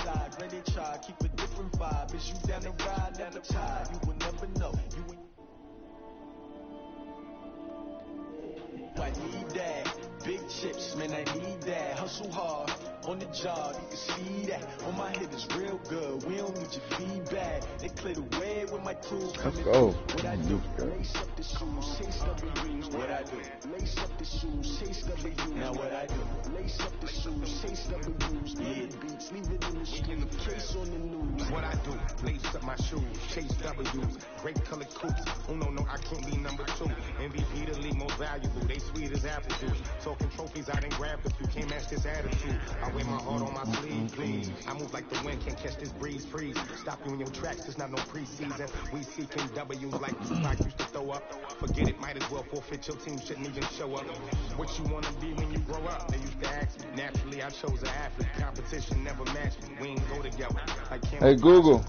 side, ready to try, keep a different vibe. Is you down the ride, never tired, you will never know. I need that. Big chips, man, I need that. Hustle hard on the job, you can see that. On my head is real good, we don't need your feedback. They clear the way with my crew coming through. What I do, lace up the shoes, chase W's. What I do, lace up the shoes, chase W's. Now what I do, lace up the shoes, chase W's. Yeah, beats, leave it in the street, case on the news. What I do, lace up my shoes, chase W's. Great colored coops, oh no, I can't be number 2. MVP the league most valuable, they sweet as apple juice. Talking trophies, I didn't grab the few, can't match this attitude. I wear my heart on my sleeve, please. I move like the wind, can't catch this breeze, freeze. Stop you in your tracks, there's not no preseason. We seeking W's like Tupac used to throw up. Forget it, might as well forfeit, your team shouldn't even show up. What you wanna be when you grow up? They used to ask me. Naturally, I chose an athlete. Competition never matched me. We ain't go together. Hey Google,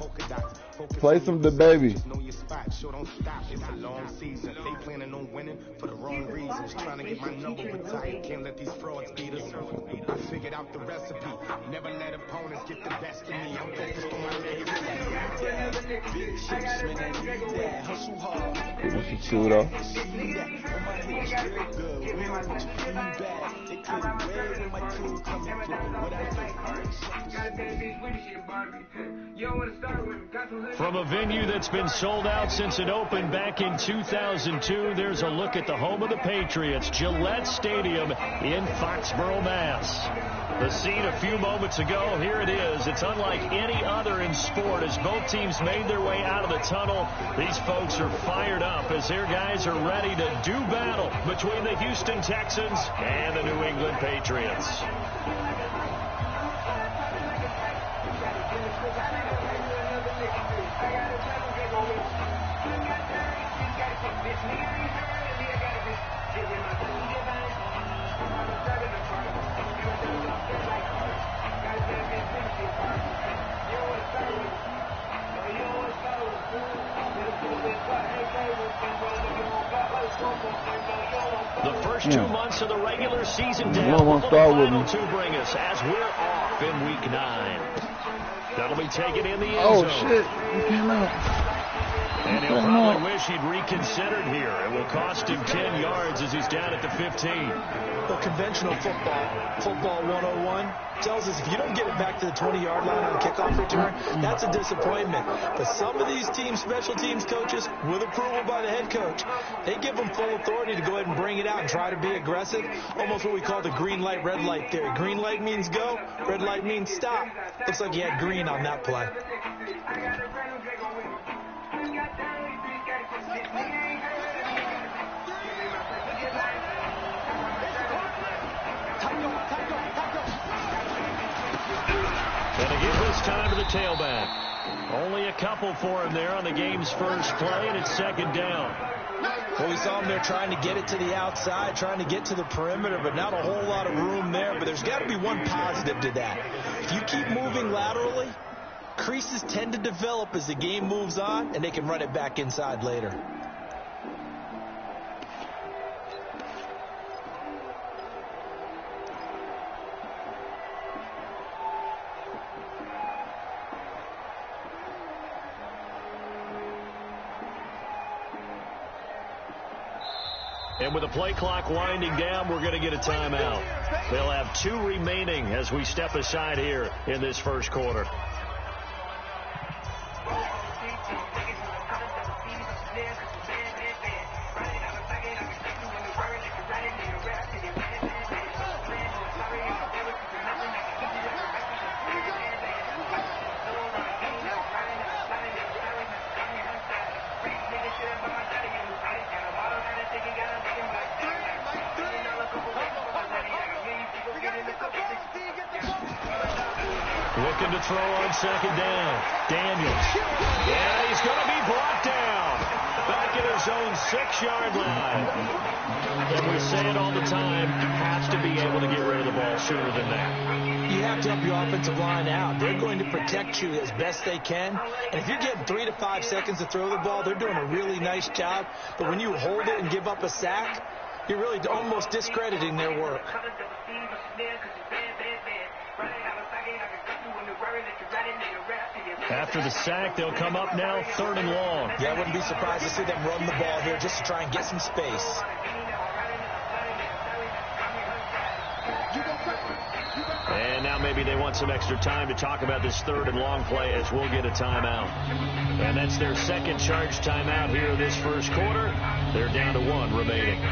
play some The Baby. Know your spot, sure don't stop. It's a long season. They planning on winning for the wrong reasons. Trying to get my number retired. Can't let these frauds beat us. I figured out the recipe. Never let opponents get the best of me. I'm focused on my legacy. Big chips, man, I need that. Hustle hard. What's the shoot off? See that. On my head is real good. We don't need your feedback. They clear the way with my crew coming through. What I do, from a venue that's been sold out since it opened back in 2002, there's a look at the home of the Patriots, Gillette Stadium in Foxborough, Mass. The scene a few moments ago, here it is. It's unlike any other in sport as both teams made their way out of the tunnel. These folks are fired up as their guys are ready to do battle between the Houston Texans and the New England Patriots. The first 2 months of the regular season down, what will the final 2 bring us as we're off in Week 9? That'll be taken in the end zone. Oh, shit. He came out. And he'll probably wish he'd reconsidered here. It will cost him 10 yards as he's down at the 15. Well, conventional football 101, tells us if you don't get it back to the 20-yard line on a kickoff return, that's a disappointment. But some of these teams, special teams coaches, with approval by the head coach, they give them full authority to go ahead and bring it out and try to be aggressive, almost what we call the green light, red light theory. Green light means go, red light means stop. Looks like he had green on that play. And again this time to the tailback. Only a couple for him there on the game's first play, and it's second down. Well, we saw him there trying to get it to the outside, trying to get to the perimeter, but not a whole lot of room there. But there's got to be one positive to that. If you keep moving laterally, creases tend to develop as the game moves on, and they can run it back inside later. And with the play clock winding down, we're going to get a timeout. They'll have 2 remaining as we step aside here in this first quarter. Looking to throw on second down. Daniels. Yeah, he's going to be brought down. Back at his own 6-yard line. And we say it all the time, has to be able to get rid of the ball sooner than that. You have to help your offensive line out. They're going to protect you as best they can. And if you're getting 3 to 5 seconds to throw the ball, they're doing a really nice job. But when you hold it and give up a sack, you're really almost discrediting their work. After the sack, they'll come up now 3rd and long. Yeah, I wouldn't be surprised to see them run the ball here just to try and get some space. And now maybe they want some extra time to talk about this 3rd and long play as we'll get a timeout. And that's their second charge timeout here this first quarter. They're down to 1 remaining.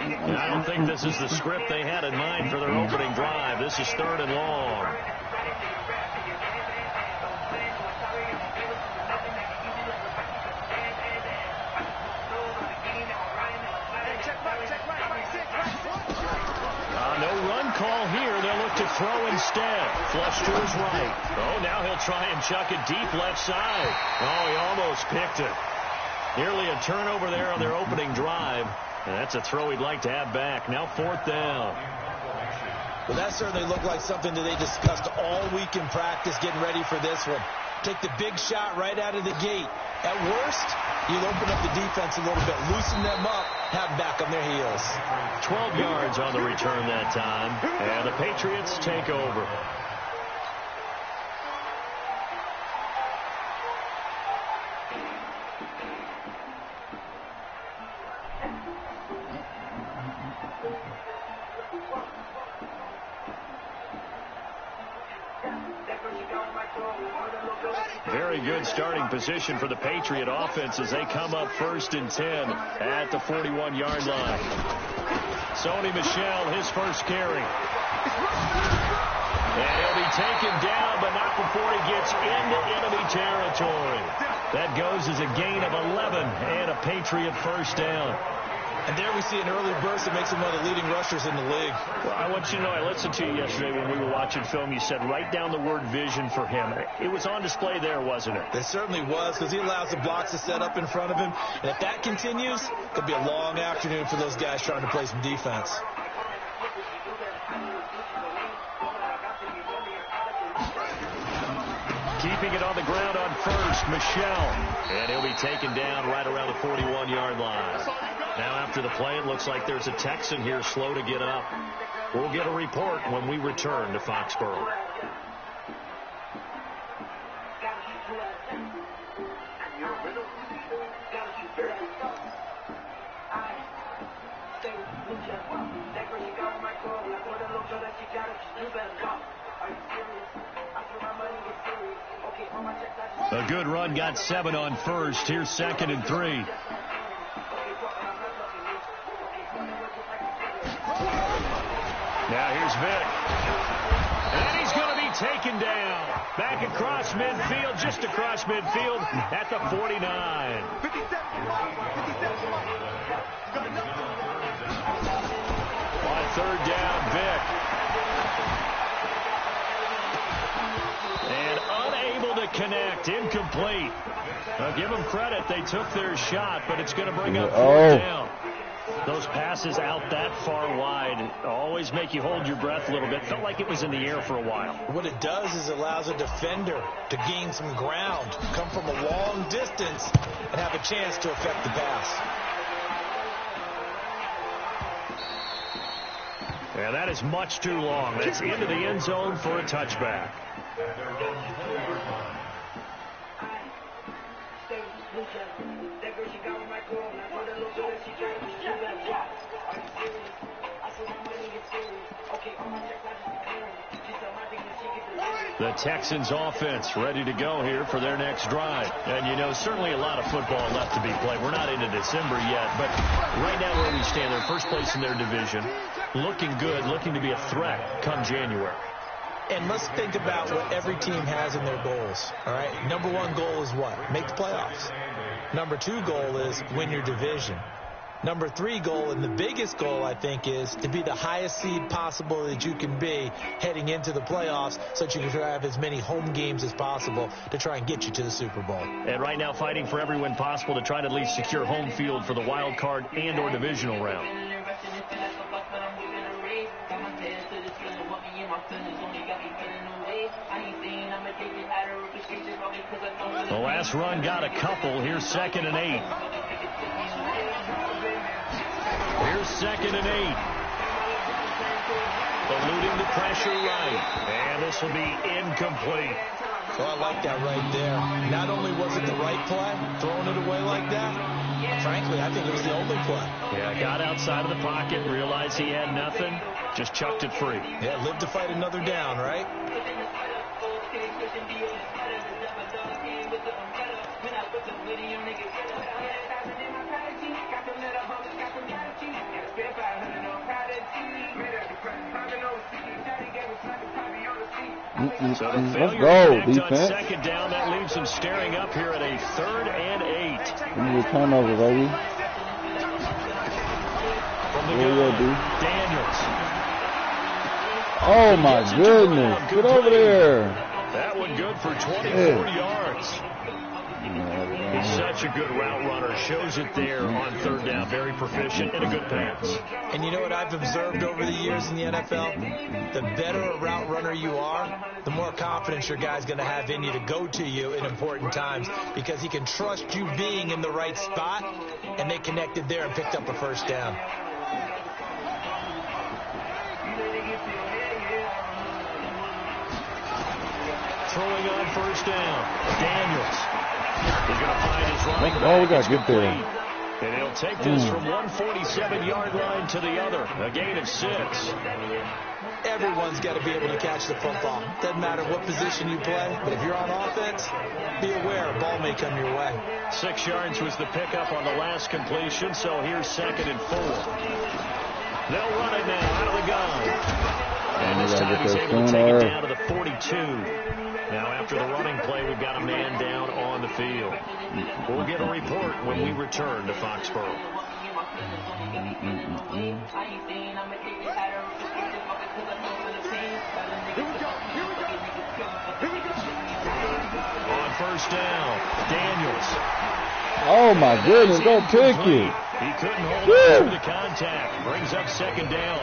I don't think this is the script they had in mind for their opening drive. This is 3rd and long. No run call here. They'll look to throw instead. Flush to his right. Oh, now he'll try and chuck it deep left side. Oh, he almost picked it. Nearly a turnover there on their opening drive. And that's a throw he'd like to have back. Now 4th down. Well, that certainly looked like something that they discussed all week in practice, getting ready for this one. Take the big shot right out of the gate. At worst, you'll open up the defense a little bit, loosen them up, have them back on their heels. 12 yards on the return that time, and the Patriots take over. Very good starting position for the Patriot offense as they come up 1st and 10 at the 41-yard line. Sony Michel, his first carry. And he'll be taken down, but not before he gets into enemy territory. That goes as a gain of 11 and a Patriot first down. And there we see an early burst that makes him one of the leading rushers in the league. Well, I want you to know, I listened to you yesterday when we were watching film. You said write down the word vision for him. It was on display there, wasn't it? It certainly was, because he allows the blocks to set up in front of him. And if that continues, it could be a long afternoon for those guys trying to play some defense. Keeping it on the ground on first, Michel. And he'll be taken down right around the 41-yard line. Now after the play, it looks like there's a Texan here slow to get up. We'll get a report when we return to Foxborough. A good run, got 7 on first. Here's 2nd and 3. Now here's Vick. And he's going to be taken down. Back across midfield, just across midfield at the 49. On 3rd down, Vick. And unable to connect, incomplete. Now give them credit, they took their shot, but it's going to bring up 4th down. Those passes out that far wide always make you hold your breath a little bit. Felt like it was in the air for a while. What it does is it allows a defender to gain some ground, come from a long distance, and have a chance to affect the pass. Yeah, that is much too long. That's into the end zone for a touchback. The Texans offense ready to go here for their next drive. And, you know, certainly a lot of football left to be played. We're not into December yet, but right now where we stand, they're first place in their division, looking good, looking to be a threat come January. And let's think about what every team has in their goals, all right? Number 1 goal is what? Make the playoffs. Number 2 goal is win your division. Number 3 goal, and the biggest goal, I think, is to be the highest seed possible that you can be heading into the playoffs so that you can have as many home games as possible to try and get you to the Super Bowl. And right now fighting for every win possible to try to at least secure home field for the wild card and or divisional round. The last run got a couple. Here's 2nd and 8. Here's 2nd and 8. Eluding the pressure right. And this will be incomplete. So I like that right there. Not only was it the right play, throwing it away like that, frankly, I think it was the only play. Yeah, got outside of the pocket, realized he had nothing, just chucked it free. Yeah, lived to fight another down, right? So the Let's failure go, on defense. 2nd down, that leaves him staring up here at a 3rd and 8. Give me a turnover, baby. From the There you go, gun, D. Daniels. Oh, my goodness. Get over there. That one good for 24 yards. He's such a good route runner. Shows it there on 3rd down. Very proficient and a good pass. And you know what I've observed over the years in the NFL? The better a route runner you are, the more confidence your guy's going to have in you to go to you in important times because he can trust you being in the right spot, and they connected there and picked up a 1st down. Throwing on 1st down. Daniels. He's going to find his running back. Oh, we got to get there. And he'll take this from 147-yard line to the other. A gain of 6. Everyone's got to be able to catch the football. Doesn't matter what position you play, but if you're on offense, be aware a ball may come your way. 6 yards was the pickup on the last completion, so here's 2nd and 4. They'll run it now out of the gun. And this time he's able to take it down to the 42. Now, after the running play, we've got a man down on the field. We'll get a report when we return to Foxborough. On 1st down, Daniels. Oh, my goodness. Don't pick it. He couldn't hold on through the contact. Brings up 2nd down.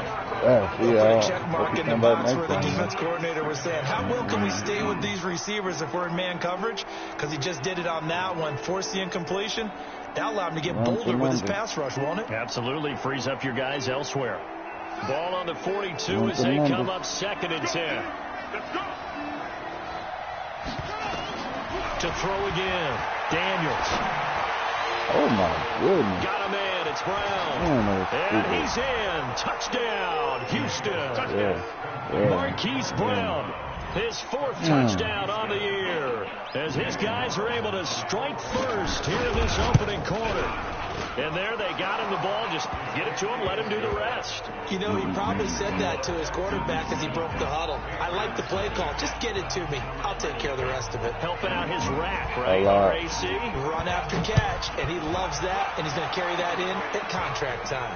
Put a check mark in the box where the defense coordinator was saying, how well can we stay with these receivers if we're in man coverage? Because he just did it on that one, forced the incompletion. That allowed him to get bolder with his pass rush, won't it? Absolutely. Frees up your guys elsewhere. Ball on the 42 as they come up 2nd and 10. To throw again. Daniels. Oh, my goodness. Got a man. It's Brown. And he's in. Touchdown, Houston. Marquise Brown. His 4th touchdown on the year. As his guys are able to strike first here in this opening quarter. And there they got him the ball. Just get it to him. Let him do the rest. You know, he probably said that to his quarterback as he broke the huddle. I like the play call. Just get it to me. I'll take care of the rest of it. Helping out his rack, right? RAC. Run after catch. And he loves that. And he's going to carry that in at contract time.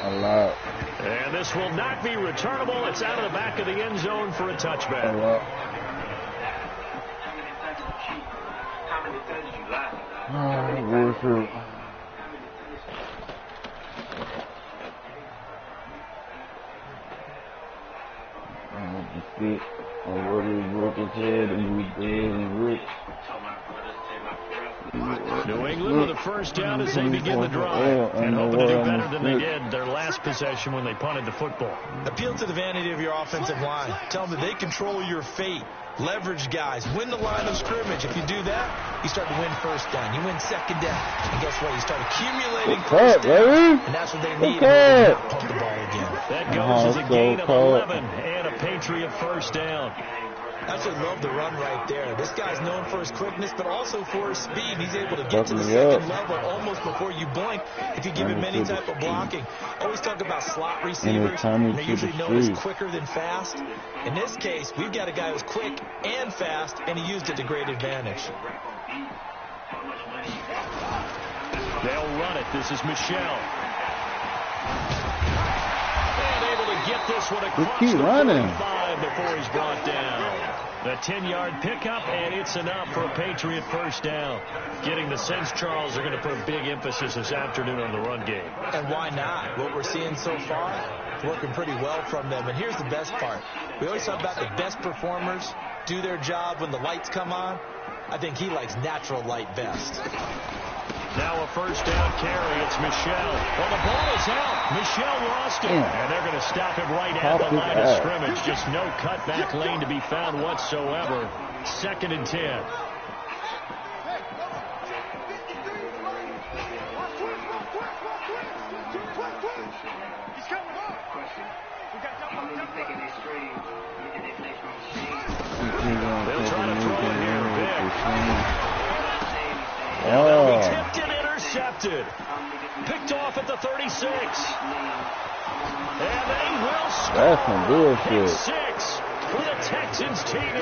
A lot. And this will not be returnable. It's out of the back of the end zone for a touchback. A lot. New England with a 1st down as they begin the drive. And hoping to do better than they did their last possession when they punted the football. Appeal to the vanity of your offensive line. Tell them that they control your fate. Leverage guys. Win the line of scrimmage. If you do that, you start to win 1st down. You win 2nd down. And guess what? You start accumulating 1st down. And that's what they need in order to not pump the ball again. That goes as a gain of 11 and a Patriot 1st down. That's what I love the run right there. This guy's known for his quickness, but also for his speed. He's able to get to the 2nd level almost before you blink if you give him any type of blocking. Always talk about slot receivers. They're usually known as quicker than fast. In this case, we've got a guy who's quick and fast, and he used it to great advantage. They'll run it. This is Michelle. And able to get this one across the 45 before he's brought down. A 10-yard pickup, and it's enough for a Patriot first down. Getting the sense, Charles, they're going to put a big emphasis this afternoon on the run game. And why not? What we're seeing so far, working pretty well from them. And here's the best part. We always talk about the best performers do their job when the lights come on. I think he likes natural light best. Now a first down carry. It's Michel. Well, the ball is out. Michel lost it. And they're going to stop him right at the line of scrimmage. Just no cutback lane to be found whatsoever. 2nd and 10. They'll try to throw it here. They'll be tipped and intercepted. Picked off at the 36. And they will score. That's some bullshit. 6 for the Texans TD.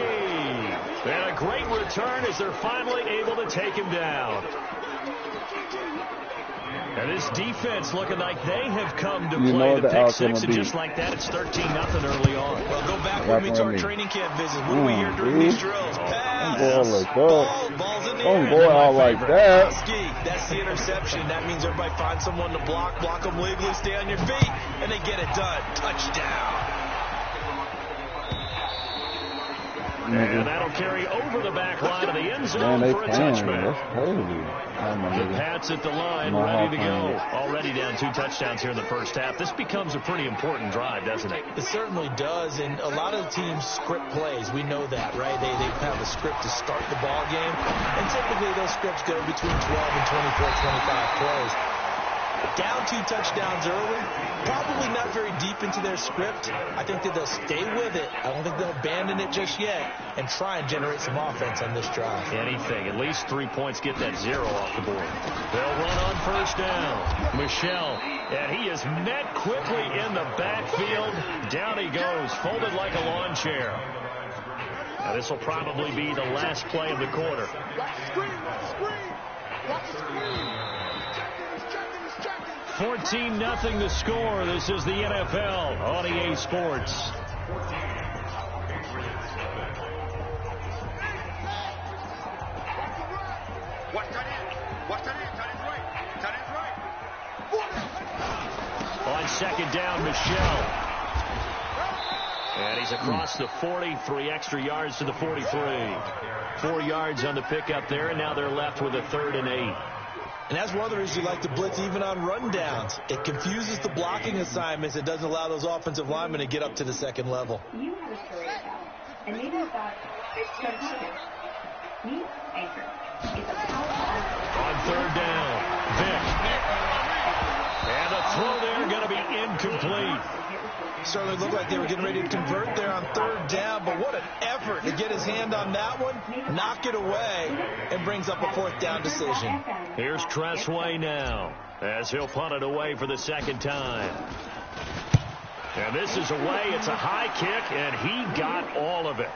And a great return as they're finally able to take him down. And this defense looking like they have come to play the pick six, and just like that, it's 13-0 early on. Well, go back with me to our training camp visits. What do we hear during these drills? Pass, balls in the air. Don't go out like that. That's the interception. That means everybody find someone to block them legally, stay on your feet, and they get it done. Touchdown. And that'll carry over the back line of the end zone for a touchback. That's crazy. The Pats at the line, ready to go. Already down 2 touchdowns here in the first half. This becomes a pretty important drive, doesn't it? It certainly does, and a lot of the teams script plays. We know that, right? They have a script to start the ball game, and typically those scripts go between 12 and 24, 25 plays. Down 2 touchdowns early, probably not very deep into their script. I think that they'll stay with it. I don't think they'll abandon it just yet and try and generate some offense on this drive. Anything. At least 3 points, get that 0 off the board. They'll run on first down. Michel, and he is met quickly in the backfield. Down he goes, folded like a lawn chair. Now this will probably be the last play of the quarter. Watch the screen. 14-0 the score. This is the NFL on EA Sports. On second down, Michel. And he's across the 40, 3 extra yards to the 43. 4 yards on the pickup there, and now they're left with a 3rd and 8. And that's one of the reasons you like to blitz even on rundowns. It confuses the blocking assignments. It doesn't allow those offensive linemen to get up to the second level. You have a story to tell, and maybe you thought, start podcast. Meet Anchor. It's a powerful... On 3rd down, Vic. And the throw there going to be incomplete. Certainly looked like they were getting ready to convert there on 3rd down, but what an effort to get his hand on that one, knock it away, and brings up a 4th down decision. Here's Tressway now as he'll punt it away for the 2nd time. And this is away. It's a high kick, and he got all of it.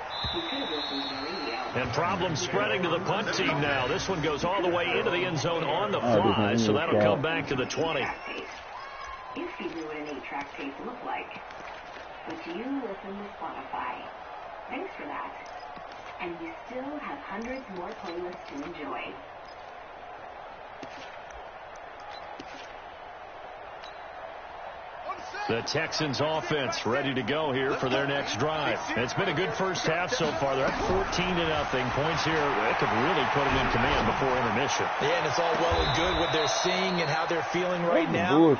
And problems spreading to the punt team now. This one goes all the way into the end zone on the fly, so that'll come back to the 20. You see what an 8-track tape look like. But you listen to Spotify. Thanks for that. And you still have hundreds more playlists to enjoy. The Texans offense ready to go here for their next drive. It's been a good first half so far. They're up 14-0. Points here. They could really put them in command before intermission. Yeah, and it's all well and good what they're seeing and how they're feeling right now.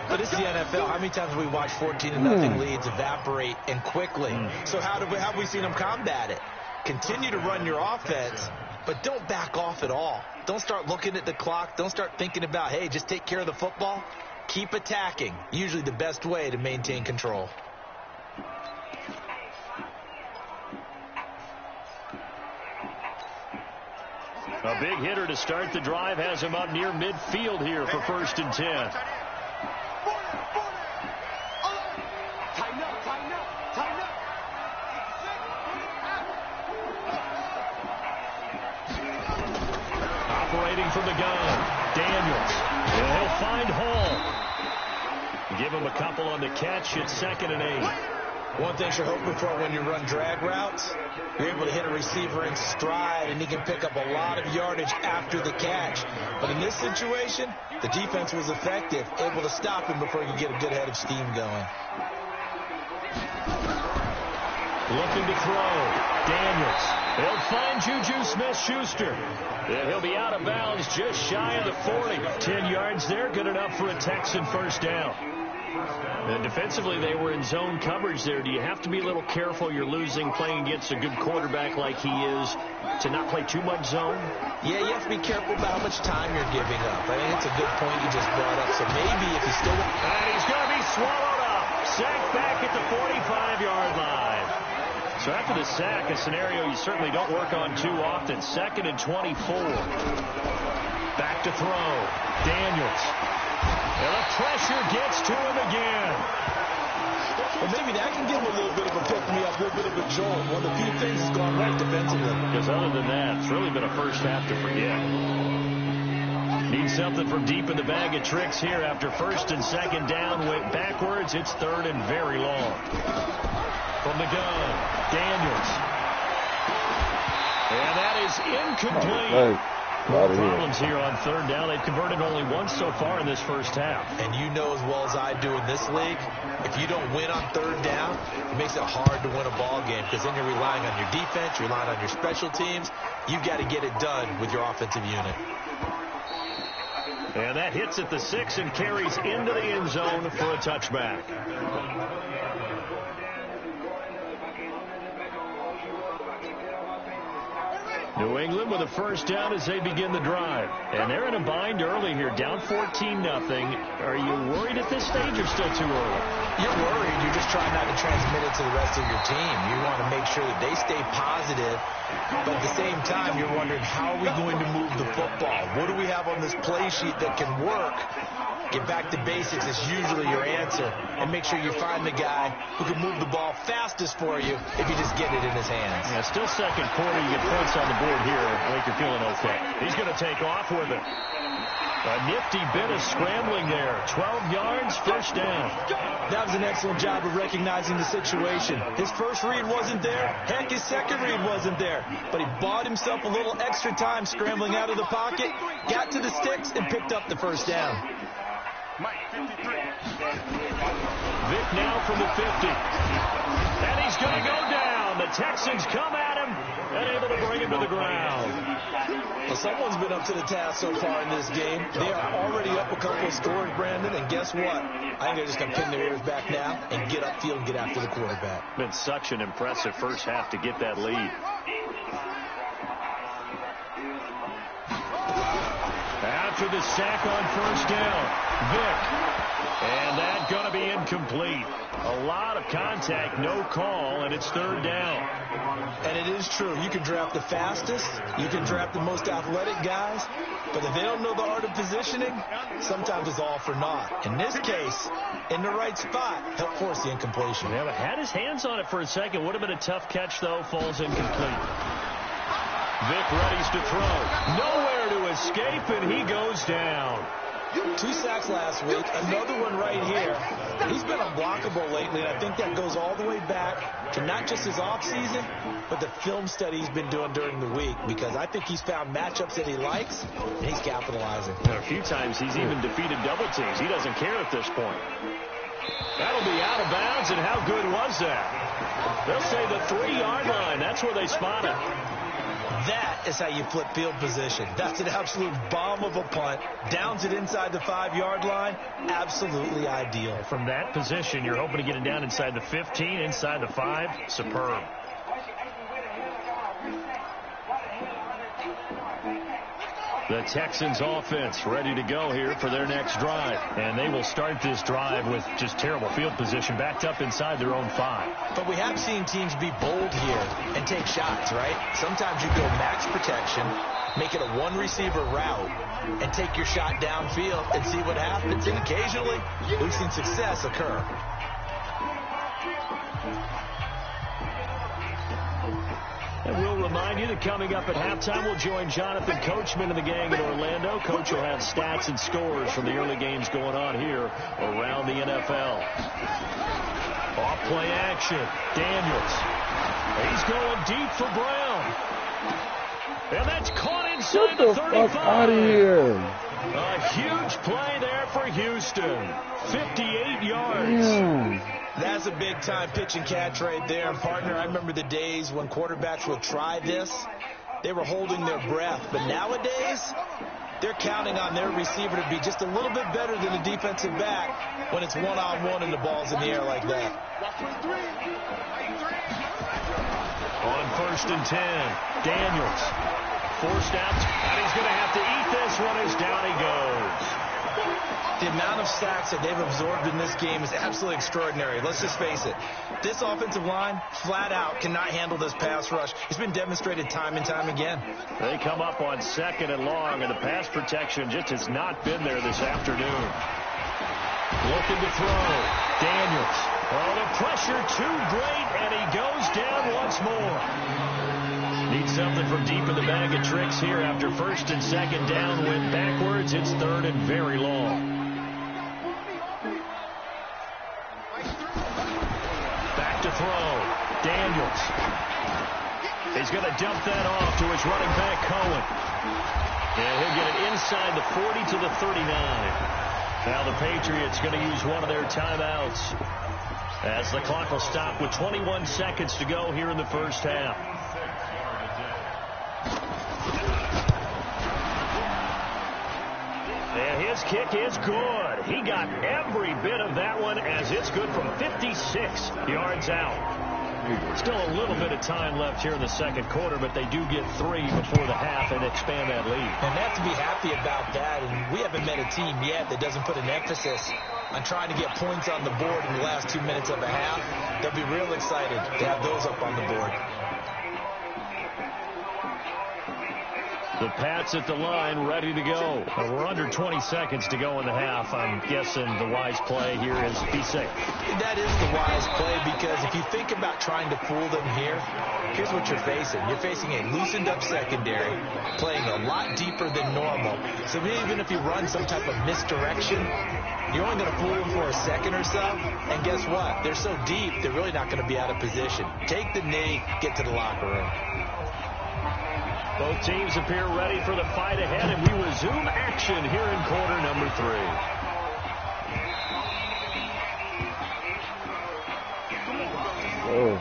But it's the NFL. How many times have we watched 14-0 leads evaporate and quickly? So how have we seen them combat it? Continue to run your offense, but don't back off at all. Don't start looking at the clock. Don't start thinking about, hey, just take care of the football. Keep attacking. Usually the best way to maintain control. A big hitter to start the drive has him up near midfield here for 1st and 10. Operating from the gun, Daniels. And he'll find Hall. Give him a couple on the catch. It's 2nd and 8. One thing you're hoping for when you run drag routes, you're able to hit a receiver in stride, and he can pick up a lot of yardage after the catch. But in this situation, the defense was effective, able to stop him before he could get a good head of steam going. Looking to throw. Daniels. He'll find Juju Smith-Schuster. And he'll be out of bounds just shy of the 40. 10 yards there, good enough for a Texan first down. And defensively, they were in zone coverage there. Do you have to be a little careful? You're losing playing against a good quarterback like he is to not play too much zone? Yeah, you have to be careful about how much time you're giving up. I think it's a good point you just brought up. So maybe if he's still... And he's going to be swallowed up. Sacked back at the 45-yard line. So after the sack, a scenario you certainly don't work on too often. 2nd and 24. Back to throw. Daniels. And the pressure gets to him again. Well, maybe that can give him a little bit of a pick-me-up, a little bit of a jolt. One of the few things has gone right defensively. Because other than that, it's really been a first half to forget. Need something from deep in the bag of tricks here after 1st and 2nd down. Went backwards. It's 3rd and very long. From the gun, Daniels. And that is incomplete. No problems here on 3rd down. They've converted only once so far in this first half. And you know as well as I do in this league, if you don't win on 3rd down, it makes it hard to win a ball game because then you're relying on your defense, you're relying on your special teams. You've got to get it done with your offensive unit. And that hits at the 6 and carries into the end zone for a touchback. New England with a first down as they begin the drive. And they're in a bind early here, down 14-0. Are you worried at this stage or still too early? You're worried. You're just trying not to transmit it to the rest of your team. You want to make sure that they stay positive. But at the same time, you're wondering, how are we going to move the football? What do we have on this play sheet that can work? Get back to basics is usually your answer. And make sure you find the guy who can move the ball fastest for you if you just get it in his hands. Yeah, still 2nd quarter. You get points on the board here. I think you're feeling okay. He's going to take off with it. A nifty bit of scrambling there. 12 yards, first down. That was an excellent job of recognizing the situation. His first read wasn't there. Heck, his second read wasn't there. But he bought himself a little extra time scrambling out of the pocket, got to the sticks, and picked up the first down. Vic now from the 50. And he's going to go down. The Texans come at him and able to bring him to the ground. Well, someone's been up to the task so far in this game. They are already up a couple of scores, Brandon, and guess what? I think they're just going to pin their ears back now and get upfield and get after the quarterback. Been such an impressive first half to get that lead. After the sack on first down, Vic. And that's going to be incomplete. A lot of contact, no call, and it's 3rd down. And it is true. You can draft the fastest. You can draft the most athletic guys. But if they don't know the art of positioning, sometimes it's all for naught. In this case, in the right spot, help force the incompletion. Yeah, but had his hands on it for a second. Would have been a tough catch, though. Falls incomplete. Vic readies to throw. Nowhere to escape, and he goes down. 2 sacks last week, another one right here. He's been unblockable lately, and I think that goes all the way back to not just his offseason, but the film study he's been doing during the week, because I think he's found matchups that he likes, and he's capitalizing. And a few times he's even defeated double teams. He doesn't care at this point. That'll be out of bounds, and how good was that? They'll say the 3-yard line. That's where they spot it. That is how you flip field position. That's an absolute bomb of a punt. Downs it inside the 5-yard line. Absolutely ideal. From that position, you're hoping to get it down inside the 15, inside the 5. Superb. The Texans offense ready to go here for their next drive. And they will start this drive with just terrible field position, backed up inside their own 5. But we have seen teams be bold here and take shots, right? Sometimes you go max protection, make it a 1-receiver route, and take your shot downfield and see what happens. And occasionally, we've seen success occur. And we'll remind you that coming up at halftime, we'll join Jonathan Coachman and the gang in Orlando. Coach will have stats and scores from the early games going on here around the NFL. Off play action. Daniels. He's going deep for Brown. And that's caught inside the 35. Fuck out of here. A huge play there for Houston. 58 yards. Damn. That's a big-time pitch and catch right there. And, partner, I remember the days when quarterbacks would try this. They were holding their breath. But nowadays, they're counting on their receiver to be just a little bit better than the defensive back when it's one-on-one and the ball's in the air like that. On 1st and 10, Daniels forced out, and he's going to have to eat this one as down he goes. The amount of sacks that they've absorbed in this game is absolutely extraordinary. Let's just face it. This offensive line, flat out, cannot handle this pass rush. It's been demonstrated time and time again. They come up on 2nd and long, and the pass protection just has not been there this afternoon. Looking to throw. Daniels. Oh, the pressure too great, and he goes down once more. Need something from deep in the bag of tricks here after 1st and 2nd down. Went backwards. It's 3rd and very long. Back to throw. Daniels. He's going to dump that off to his running back, Cohen. And he'll get it inside the 40 to the 39. Now the Patriots going to use one of their timeouts as the clock will stop with 21 seconds to go here in the first half. And his kick is good. He got every bit of that one as it's good from 56 yards out. Still a little bit of time left here in the 2nd quarter, but they do get 3 before the half and expand that lead. And they have to be happy about that. And we haven't met a team yet that doesn't put an emphasis on trying to get points on the board in the last 2 minutes of a half. They'll be real excited to have those up on the board. The Pats at the line, ready to go. We're under 20 seconds to go in the half. I'm guessing the wise play here is be safe. That is the wise play, because if you think about trying to fool them here, here's what you're facing. You're facing a loosened up secondary, playing a lot deeper than normal. So even if you run some type of misdirection, you're only going to fool them for a second or so. And guess what? They're so deep, they're really not going to be out of position. Take the knee, get to the locker room. Both teams appear ready for the fight ahead, and we resume action here in quarter number 3. Whoa.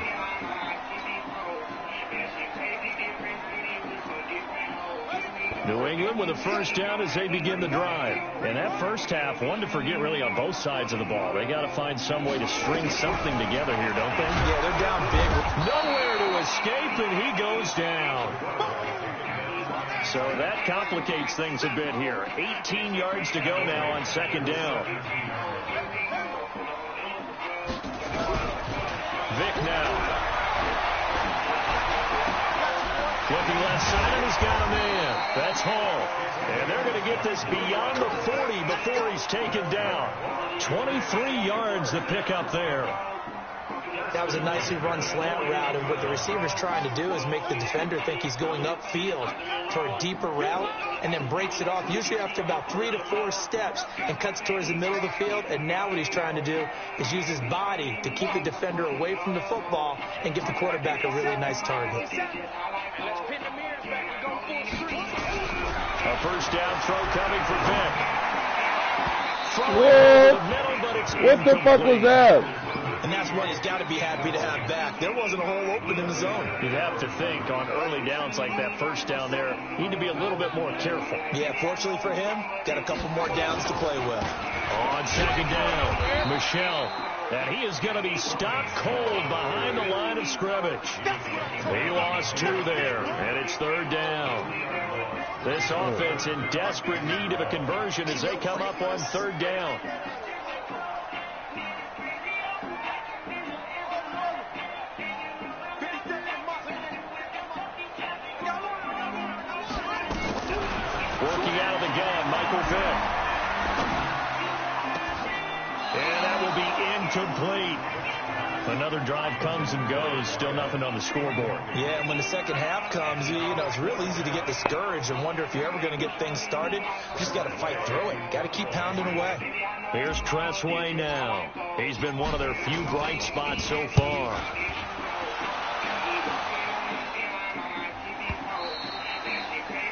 New England with a first down as they begin the drive. And that first half, one to forget really on both sides of the ball. They got to find some way to string something together here, don't they? Yeah, they're down big. Nowhere to escape, and he goes down. So that complicates things a bit here. 18 yards to go now on 2nd down. Vick now. Looking left side, and he's got a man. That's Hall. And they're going to get this beyond the 40 before he's taken down. 23 yards the pickup there. That was a nicely run slant route, and what the receiver's trying to do is make the defender think he's going upfield for a deeper route, and then breaks it off, usually after about 3 to 4 steps, and cuts towards the middle of the field. And now what he's trying to do is use his body to keep the defender away from the football and give the quarterback a really nice target. A first down throw coming for Vick. What the fuck was that? And that's what he's got to be happy to have back. There wasn't a hole open in the zone. You'd have to think on early downs like that first down there, need to be a little bit more careful. Yeah, fortunately for him, got a couple more downs to play with. On 2nd down, Michelle. And he is going to be stopped cold behind the line of scrimmage. He lost 2 there, and it's 3rd down. This offense in desperate need of a conversion as they come up on 3rd down. Working out of the gun, Michael Vick. And that will be incomplete. Another drive comes and goes, still nothing on the scoreboard. Yeah, and when the second half comes, it's real easy to get discouraged and wonder if you're ever going to get things started. You just got to fight through it. Got to keep pounding away. Here's Tressway now. He's been one of their few bright spots so far.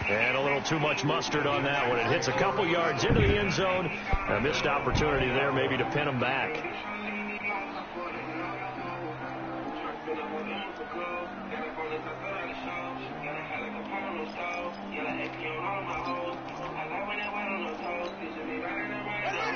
And a little too much mustard on that one. It hits a couple yards into the end zone. A missed opportunity there maybe to pin him back.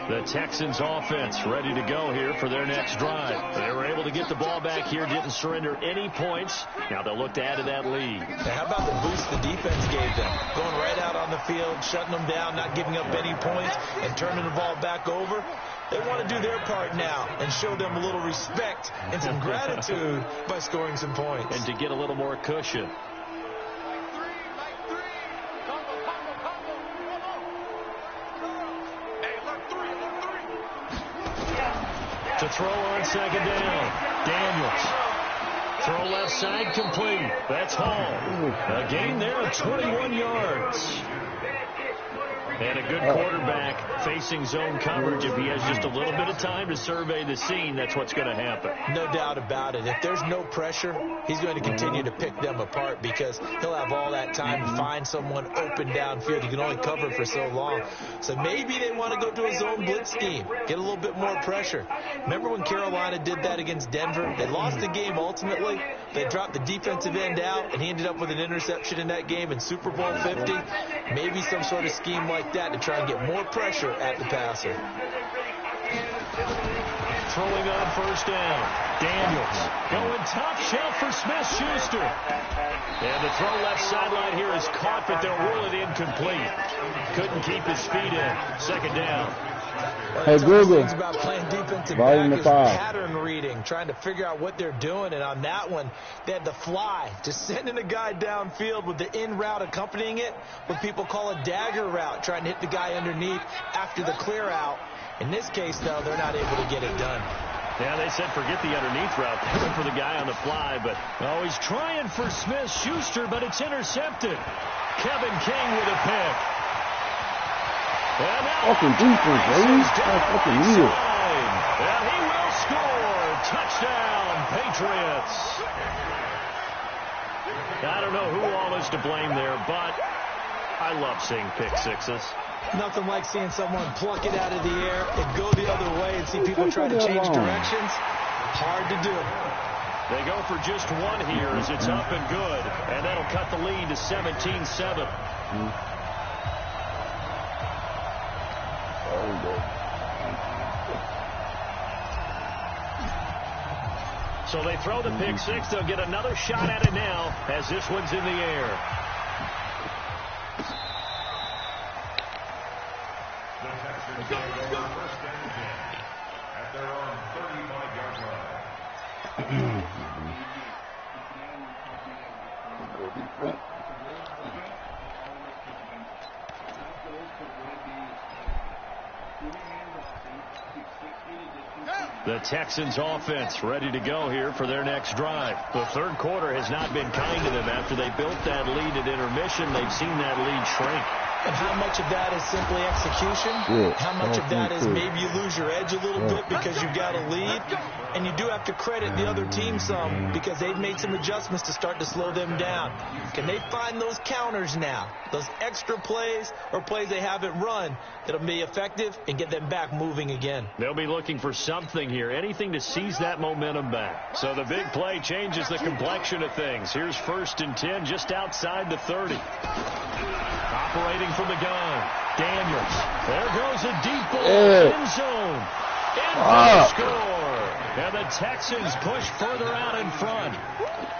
The Texans offense ready to go here for their next drive. They were able to get the ball back here, didn't surrender any points. Now they'll look to add to that lead. Now, how about the boost the defense gave them? Going right out on the field, shutting them down, not giving up any points, and turning the ball back over. They want to do their part now and show them a little respect and some gratitude by scoring some points. And to get a little more cushion. To throw on second down. Daniels. Throw left side complete. That's Hall. A gain there of 21 yards. And a good quarterback facing zone coverage. If he has just a little bit of time to survey the scene, that's what's going to happen. No doubt about it. If there's no pressure, he's going to continue to pick them apart because he'll have all that time to find someone open downfield. You can only cover for so long. So maybe they want to go to a zone blitz scheme, get a little bit more pressure. Remember when Carolina did that against Denver? They lost the game ultimately. They dropped the defensive end out, and he ended up with an interception in that game in Super Bowl 50. Maybe some sort of scheme like that to try and get more pressure at the passer. Throwing on first down. Daniels going top shelf for Smith-Schuster. And the throw left sideline here is caught, but they'll rule it incomplete. Couldn't keep his feet in. Second down. Hey, Google. Things about playing defensive Volume back is 5. pattern reading, trying to figure out what they're doing. And on that one, they had the fly, just sending a guy downfield with the in route accompanying it, what people call a dagger route, trying to hit the guy underneath after the clear out. In this case, though, they're not able to get it done. Yeah, they said forget the underneath route. They went for the guy on the fly, but he's trying for Smith-Schuster, but it's intercepted. Kevin King with a pick. And now Fucking defense, baby. That's fucking real. And he will score. Touchdown, Patriots. I don't know who all is to blame there, but I love seeing pick sixes. Nothing like seeing someone pluck it out of the air and go the other way and see people try to change directions. Hard to do. They go for just one here as it's up and good, and that'll cut the lead to 17-7. So they throw the pick six. They'll get another shot at it now as this one's in the air. At their own 35-yard line. The Texans offense ready to go here for their next drive. The third quarter has not been kind to them. After they built that lead at intermission, they've seen that lead shrink. And how much of that is simply execution? How much of that is maybe you lose your edge a little bit because you've got a lead? And you do have to credit the other team some because they've made some adjustments to start to slow them down. Can they find those counters now? Those extra plays or plays they haven't run that'll be effective and get them back moving again. They'll be looking for something here, anything to seize that momentum back. So the big play changes the complexion of things. Here's 1st and 10 just outside the 30. Operating from the gun. Daniels. There goes a deep ball. End zone. And they score. And the Texans push further out in front.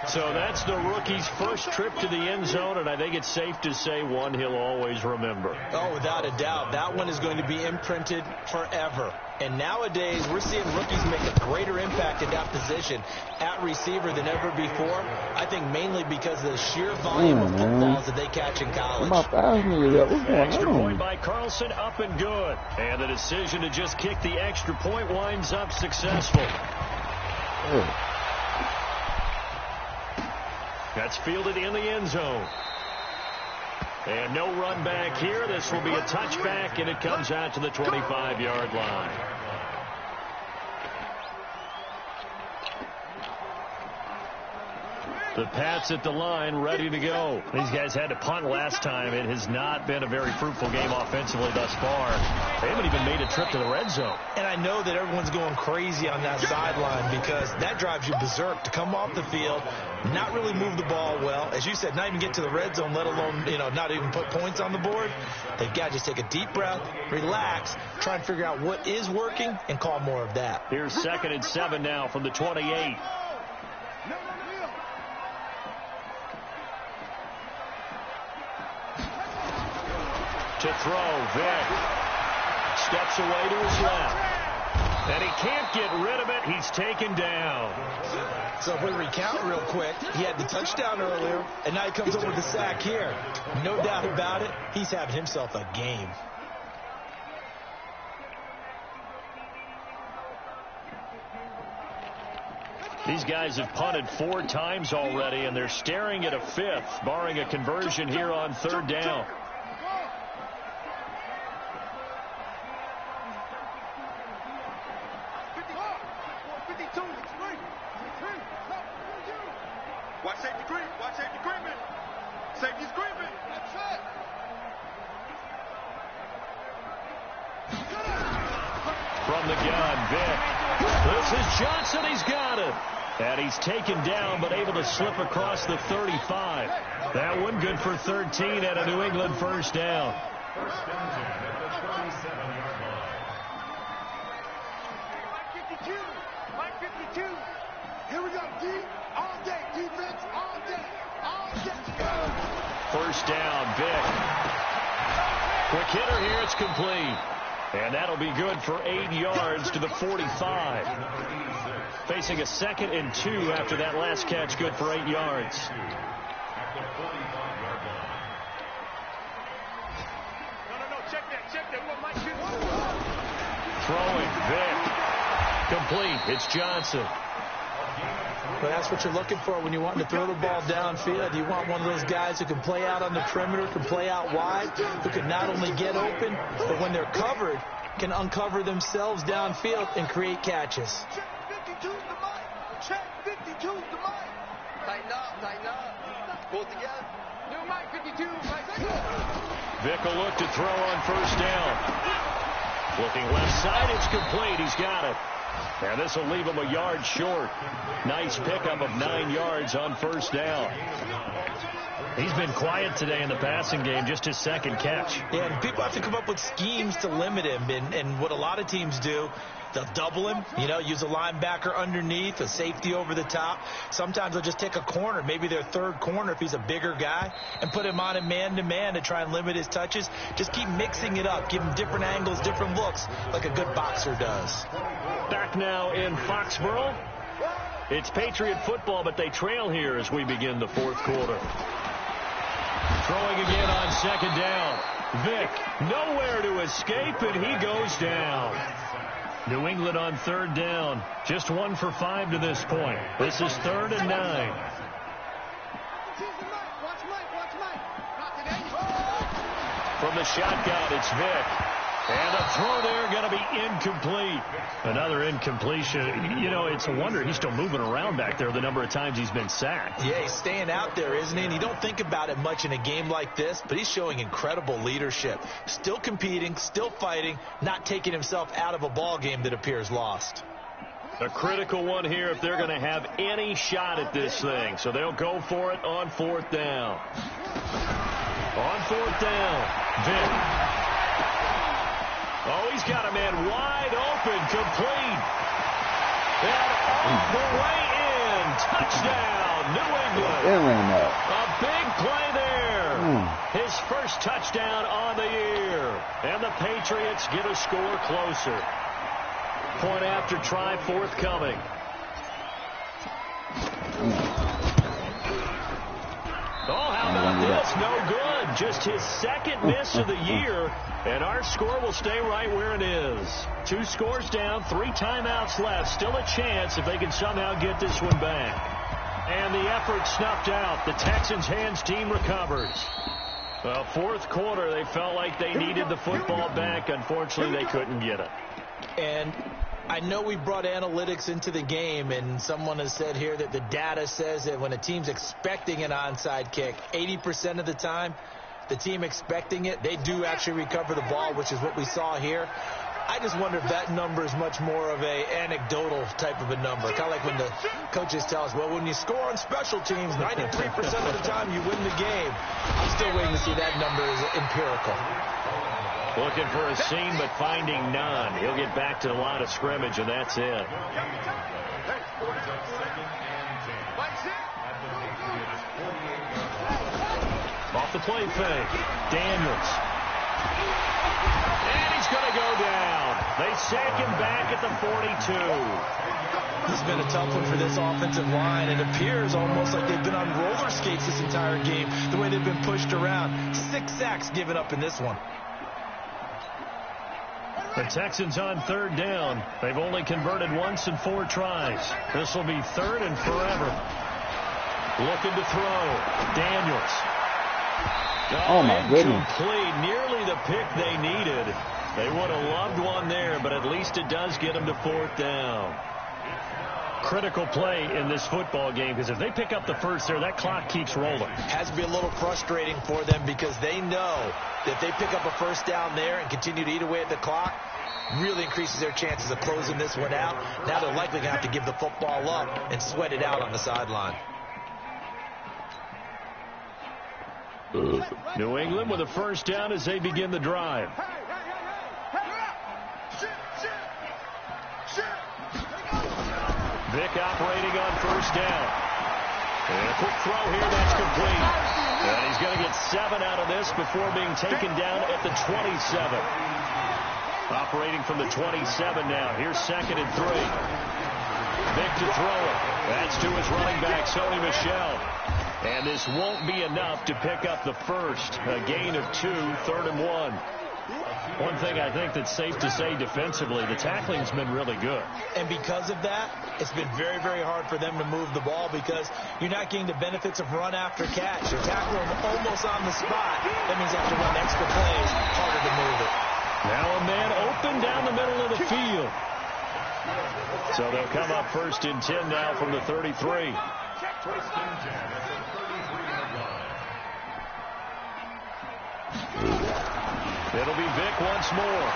So that's the rookie's first trip to the end zone, and I think it's safe to say one he'll always remember. Oh, without a doubt. That one is going to be imprinted forever. And nowadays, we're seeing rookies make a greater impact at that position at receiver than ever before. I think mainly because of the sheer volume of footballs that they catch in college. Extra point by Carlson, up and good. And the decision to just kick the extra point winds up successful. That's fielded in the end zone. And no run back here. This will be a touchback, and it comes out to the 25-yard line. The Pats at the line, ready to go. These guys had to punt last time. It has not been a very fruitful game offensively thus far. They haven't even made a trip to the red zone. And I know that everyone's going crazy on that sideline because that drives you berserk to come off the field, not really move the ball well. As you said, not even get to the red zone, let alone, not even put points on the board. They've got to just take a deep breath, relax, try and figure out what is working, and call more of that. Here's 2nd and 7 now from the 28. To throw, Vic steps away to his left, and he can't get rid of it. He's taken down. So if we recount real quick, he had the touchdown earlier, and now he comes up with the sack here. No doubt about it, he's having himself a game. These guys have punted 4 times already, and they're staring at a 5th, barring a conversion here on 3rd down. Watch safety green. Watch safety Greenman. Safety's Greenman. That's it. From the gun, Vic. This is Johnson. He's got it. And he's taken down, but able to slip across the 35. That one good for 13 at a New England first down. First down to the 27-yard line. Mike 52. Here we go. Deep all day. Defense all day. All day. First down, Vic. Quick hitter here. It's complete. And that'll be good for 8 yards to the 45. Facing a 2nd and 2 after that last catch, good for 8 yards. Throwing, Vic. Complete. It's Johnson. But that's what you're looking for when you want to throw the ball downfield. You want one of those guys who can play out on the perimeter, can play out wide, who can not only get open, but when they're covered, can uncover themselves downfield and create catches. Check 52's the mic. Check 52's the mic. Tighten up. Pull it together. New mic 52. Vic will look to throw on first down. Looking left side, it's complete. He's got it. And this will leave him a yard short. Nice pickup of 9 yards on first down. He's been quiet today in the passing game, just his 2nd catch. Yeah, and people have to come up with schemes to limit him. And what a lot of teams do, they'll double him, use a linebacker underneath, a safety over the top. Sometimes they'll just take a corner, maybe their 3rd corner if he's a bigger guy, and put him on a man-to-man to try and limit his touches. Just keep mixing it up, give him different angles, different looks, like a good boxer does. Back now in Foxborough. It's Patriot football, but they trail here as we begin the 4th quarter. Throwing again on 2nd down. Vic, nowhere to escape, and he goes down. New England on 3rd down. Just 1 for 5 to this point. This is 3rd and 9. From the shotgun, it's Vic. And a throw there going to be incomplete. Another incompletion. It's a wonder he's still moving around back there the number of times he's been sacked. Yeah, he's staying out there, isn't he? And you don't think about it much in a game like this, but he's showing incredible leadership. Still competing, still fighting, not taking himself out of a ball game that appears lost. A critical one here if they're going to have any shot at this thing. So they'll go for it on 4th down. On 4th down, Vic. Oh, he's got a man wide open, complete. And off the way in. Touchdown, New England. A big play there. His first touchdown on the year. And the Patriots get a score closer. Point after try forthcoming. Oh, how about this? No good. Just his second miss of the year, and our score will stay right where it is. 2 scores down, 3 timeouts left. Still a chance if they can somehow get this one back. And the effort snuffed out. The Texans' hands team recovers. Well, fourth quarter, they felt like they needed the football back. Unfortunately, they couldn't get it. And I know we brought analytics into the game, and someone has said here that the data says that when a team's expecting an onside kick, 80% of the time, the team expecting it, they do actually recover the ball, which is what we saw here. I just wonder if that number is much more of a anecdotal type of a number. Kind of like when the coaches tell us, well, when you score on special teams, 93% of the time you win the game. I'm still waiting to see that number is empirical. Looking for a seam, but finding none. He'll get back to the line of scrimmage, and that's it. Off the play fake. Daniels. And he's going to go down. They sack him back at the 42. This has been a tough one for this offensive line. It appears almost like they've been on roller skates this entire game, the way they've been pushed around. 6 sacks given up in this one. The Texans on third down. They've only converted once in 4 tries. This will be third and forever. Looking to throw. Daniels. Oh, my goodness. Incomplete. Nearly the pick they needed. They would have loved one there, but at least it does get them to fourth down. Critical play in this football game, because if they pick up the first there, that clock keeps rolling. Has to be a little frustrating for them because they know that if they pick up a first down there and continue to eat away at the clock, really increases their chances of closing this one out. Now they're likely going to have to give the football up and sweat it out on the sideline. New England with a first down as they begin the drive. Vick operating on first down. And a quick throw here, that's complete. And he's going to get 7 out of this before being taken down at the 27. Operating from the 27 now. Here's 2nd and 3. Vick to throw it. That's to his running back, Sony Michel. And this won't be enough to pick up the first. A gain of 2, 3rd and 1. One thing I think that's safe to say defensively, the tackling's been really good. And because of that, it's been very, very hard for them to move the ball because you're not getting the benefits of run after catch. You're tackling almost on the spot. That means you have to run extra plays, harder to move it. Now a man open down the middle of the field. So they'll come up 1st and 10 now from the 33. It'll be Vick once more.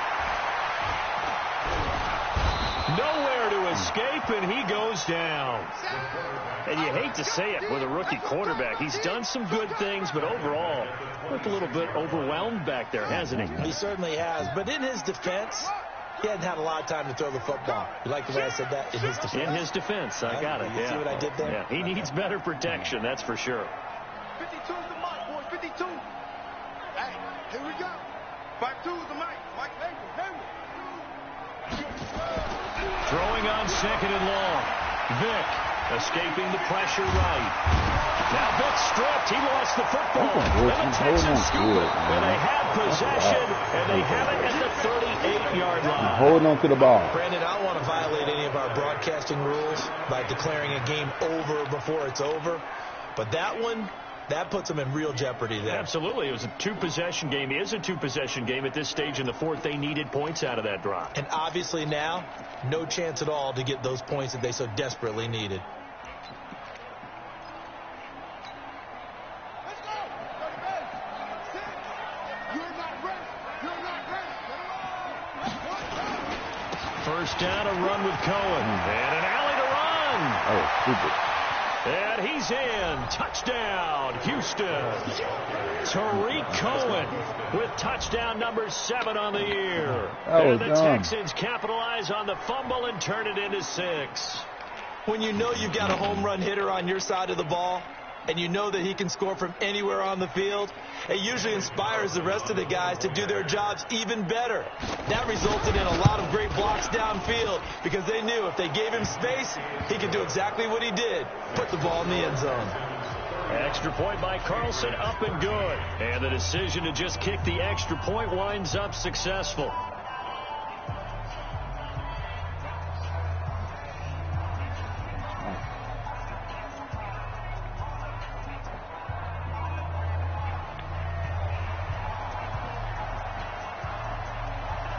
Nowhere to escape, and he goes down. And you hate to say it with a rookie quarterback. He's done some good things, but overall, looked a little bit overwhelmed back there, hasn't he? He certainly has. But in his defense, he hadn't had a lot of time to throw the football. You like the way I said that? In his defense. In his defense. I got it. You see what I did there? Yeah, he needs better protection, that's for sure. 52's the mic, boys. 52. Hey, here we go. 52's the mic. Mike Hayward. Throwing on 2nd and long. Vick escaping the pressure right. Now Vick stripped. He lost the football. And the Texans scoop it. And they have possession. And they have it at the 38-yard line. Holding on to the ball. Brandon, I don't want to violate any of our broadcasting rules by declaring a game over before it's over. But that one, that puts them in real jeopardy there. Absolutely. It was a 2-possession game. It is a 2-possession game at this stage in the fourth. They needed points out of that drive. And obviously now, no chance at all to get those points that they so desperately needed. First down, a run with Cohen. And an alley to run. Oh, stupid. And he's in. Touchdown, Houston. Tariq Cohen with touchdown number 7 on the year. And the Texans capitalize on the fumble and turn it into 6. When you know you've got a home run hitter on your side of the ball, and you know that he can score from anywhere on the field, it usually inspires the rest of the guys to do their jobs even better. That resulted in a lot of great blocks downfield because they knew if they gave him space, he could do exactly what he did, put the ball in the end zone. Extra point by Carlson, up and good. And the decision to just kick the extra point winds up successful.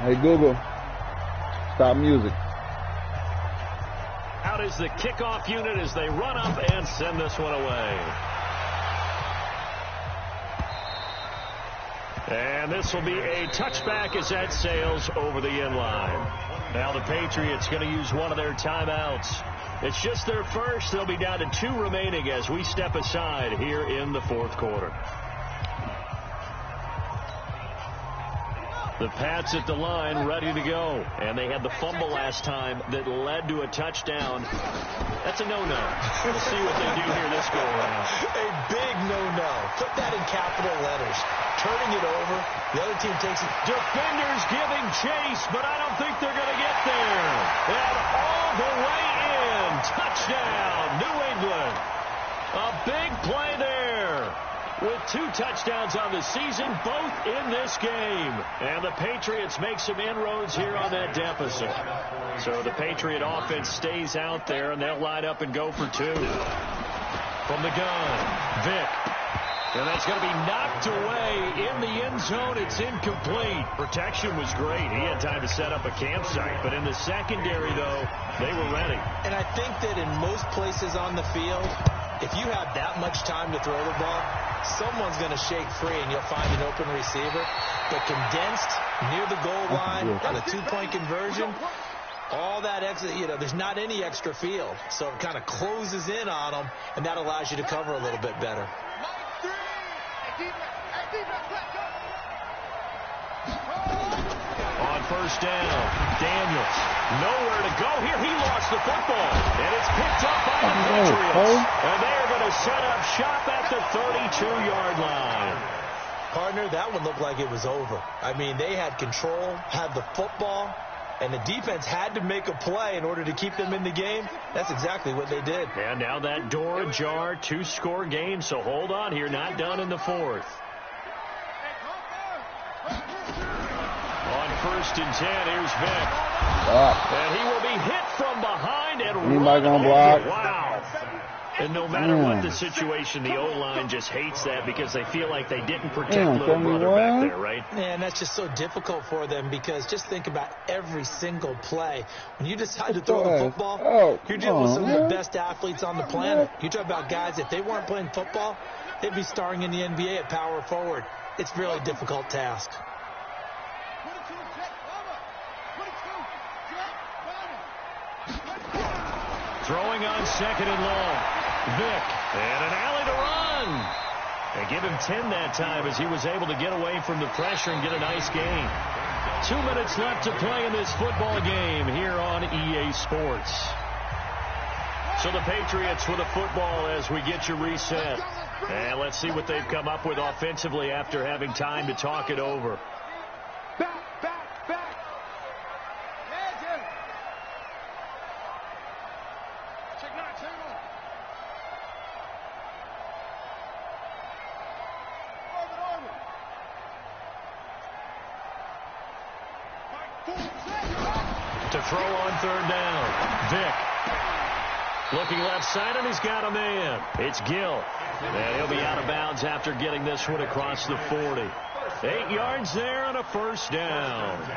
Hey, Google, stop music. Out is the kickoff unit as they run up and send this one away. And this will be a touchback as that sails over the end line. Now the Patriots going to use one of their timeouts. It's just their first. They'll be down to 2 remaining as we step aside here in the 4th quarter. The Pats at the line, ready to go. And they had the fumble last time that led to a touchdown. That's a no-no. We'll see what they do here this go-around. A big no-no. Put that in capital letters. Turning it over. The other team takes it. Defenders giving chase, but I don't think they're going to get there. And all the way in. Touchdown, New England. A big play there. With 2 touchdowns on the season, both in this game. And the Patriots make some inroads here on that deficit. So the Patriot offense stays out there, and they'll line up and go for 2. From the gun, Vick. And that's going to be knocked away in the end zone. It's incomplete. Protection was great. He had time to set up a campsite. But in the secondary, though, they were ready. And I think that in most places on the field, if you have that much time to throw the ball, someone's going to shake free and you'll find an open receiver. But condensed near the goal line on a 2-point conversion, all that extra, there's not any extra field. So it kind of closes in on them, and that allows you to cover a little bit better. On first down, Daniels. Nowhere to go here. He lost the football. And it's picked up by the Patriots. And they are going to set up shop at the 32-yard line. Partner, that one looked like it was over. I mean, they had control, had the football, and the defense had to make a play in order to keep them in the game. That's exactly what they did. And now that door ajar, 2-score game. So hold on here. Not done in the 4th. On 1st and 10, here's Vick. And he will be hit from behind and anybody gonna block? Wow. And no matter what the situation, the O-line just hates that because they feel like they didn't protect little brother back there, right? And that's just so difficult for them because just think about every single play. When you decide to throw the football, you're dealing with some of the best athletes on the planet. You talk about guys, if they weren't playing football, they'd be starring in the NBA at power forward. It's a really difficult task. Throwing on 2nd and long. Vick. And an alley to run. They give him 10 that time as he was able to get away from the pressure and get a nice gain. 2 minutes left to play in this football game here on EA Sports. So the Patriots with a football as we get you reset. And let's see what they've come up with offensively after having time to talk it over. To throw on 3rd down. Vick. Looking left side, and he's got a man. It's Gill. And he'll be out of bounds after getting this one across the 40. 8 yards there on a 1st down.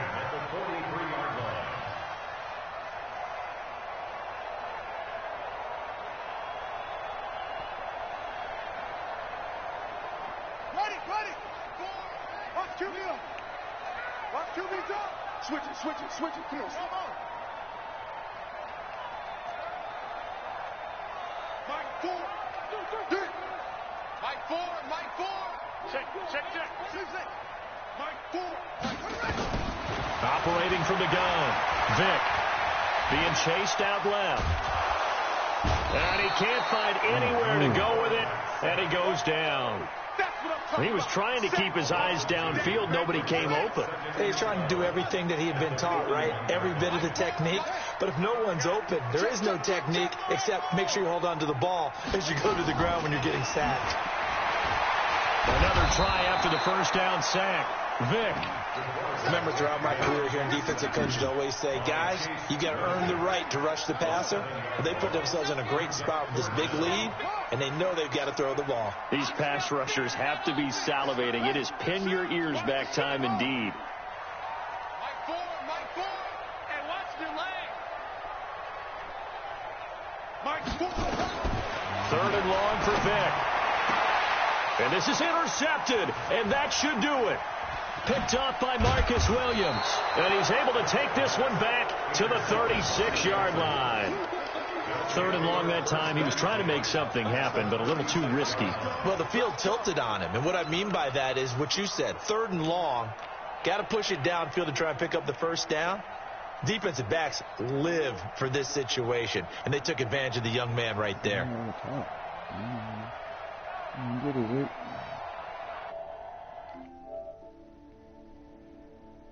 Switch it. Come on. Mike, Operating from the gun. Vic being chased out left. And he can't find anywhere to go with it. And he goes down. He was trying to keep his eyes downfield. Nobody came open. He's trying to do everything that he had been taught, right? Every bit of the technique. But if no one's open, there is no technique except make sure you hold on to the ball as you go to the ground when you're getting sacked. Another try after the first down sack. Vic. Remember, throughout my career here in defensive coaches always say, guys, you got to earn the right to rush the passer. But they put themselves in a great spot with this big lead, and they know they've got to throw the ball. These pass rushers have to be salivating. It is pin your ears back time indeed. Mike Ford, and watch your leg. Mike Ford. 3rd and long for Vic. And this is intercepted, and that should do it. Picked off by Marcus Williams. And he's able to take this one back to the 36-yard line. 3rd and long that time. He was trying to make something happen, but a little too risky. Well, the field tilted on him. And what I mean by that is what you said. 3rd and long. Got to push it downfield to try and pick up the first down. Defensive backs live for this situation. And they took advantage of the young man right there.